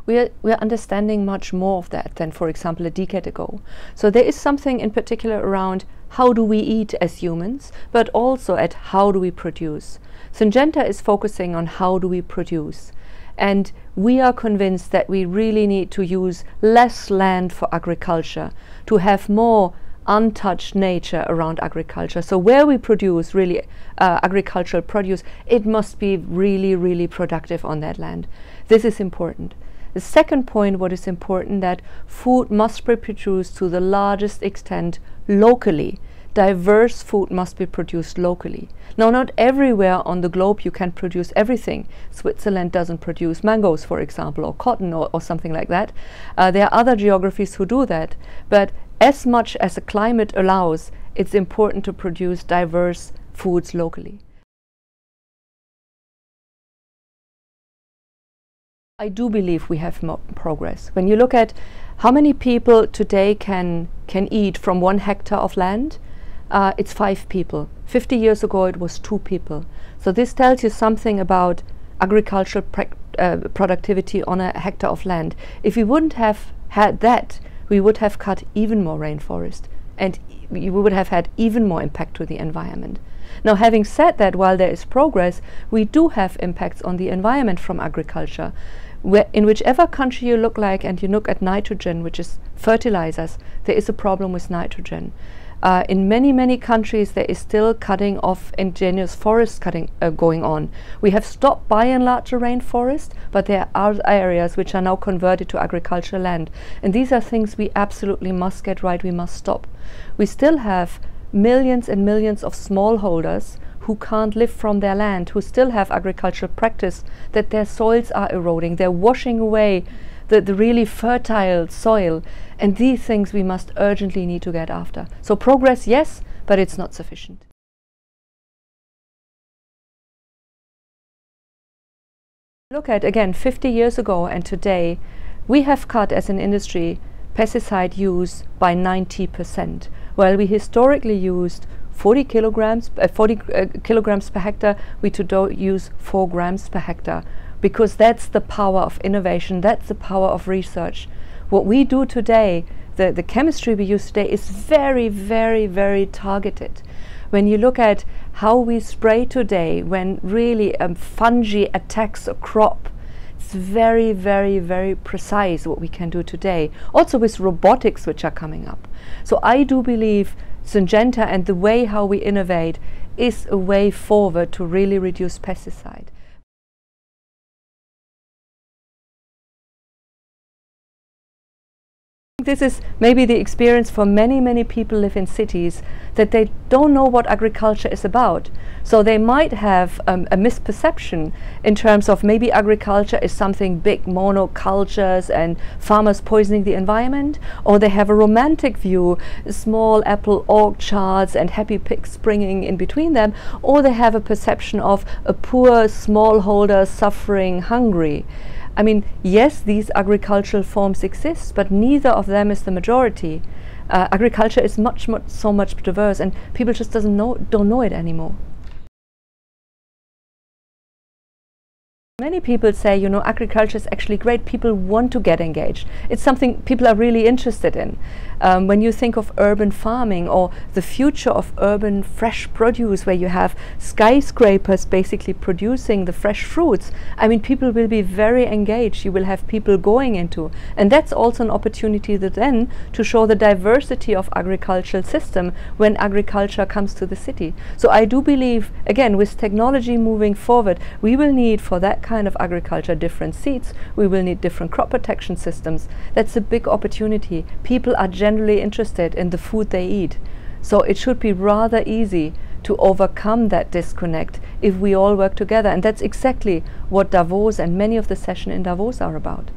we're understanding much more of that than, for example, a decade ago. So there is something in particular around how do we eat as humans, but also at how do we produce. Syngenta is focusing on how do we produce. And we are convinced that we really need to use less land for agriculture, to have more untouched nature around agriculture. So where we produce really agricultural produce, it must be really, really productive on that land. This is important. The second point, what is important, that food must be produced to the largest extent locally. Diverse food must be produced locally. Now, not everywhere on the globe you can produce everything. Switzerland doesn't produce mangoes, for example, or cotton or something like that. There are other geographies who do that. But as much as the climate allows, it's important to produce diverse foods locally. I do believe we have more progress. When you look at how many people today can eat from 1 hectare of land, it's 5 people. 50 years ago it was 2 people. So this tells you something about agricultural productivity on a hectare of land. If we wouldn't have had that, we would have cut even more rainforest, and we would have had even more impact to the environment. Now, having said that, while there is progress, we do have impacts on the environment from agriculture. In whichever country you look like and you look at nitrogen, which is fertilizers, there is a problem with nitrogen. In many, many countries there is still cutting of indigenous forest cutting going on. We have stopped by and large the rainforest, but there are areas which are now converted to agricultural land. And these are things we absolutely must get right, we must stop. We still have millions and millions of smallholders who can't live from their land, who still have agricultural practice, that their soils are eroding, they're washing away the really fertile soil. And these things we must urgently need to get after. So progress, yes, but it's not sufficient. Look at, again, 50 years ago and today, we have cut as an industry pesticide use by 90%. While we historically used 40 kilograms per hectare, we today use 4 grams per hectare, because that's the power of innovation, that's the power of research. What we do today, the chemistry we use today, is very, very, very targeted. When you look at how we spray today, when really fungi attacks a crop, it's very, very, very precise what we can do today. Also with robotics which are coming up. So I do believe Syngenta and the way how we innovate is a way forward to really reduce pesticide. This is maybe the experience for many, many people live in cities, that they don't know what agriculture is about. So they might have a misperception in terms of maybe agriculture is something big, monocultures and farmers poisoning the environment, or they have a romantic view, small apple orchards and happy pigs springing in between them, or they have a perception of a poor smallholder suffering hungry. I mean, yes, these agricultural forms exist, but neither of them is the majority. Agriculture is so much diverse, and people just don't know it anymore. Many people say, you know, agriculture is actually great. People want to get engaged. It's something people are really interested in. When you think of urban farming or the future of urban fresh produce, where you have skyscrapers basically producing the fresh fruits, I mean, people will be very engaged. You will have people going into, and that's also an opportunity then to show the diversity of agricultural system when agriculture comes to the city. So I do believe, again, with technology moving forward, we will need for that kind of agriculture different seeds, we will need different crop protection systems. That's a big opportunity. People are generally interested in the food they eat. So it should be rather easy to overcome that disconnect if we all work together. And that's exactly what Davos and many of the sessions in Davos are about.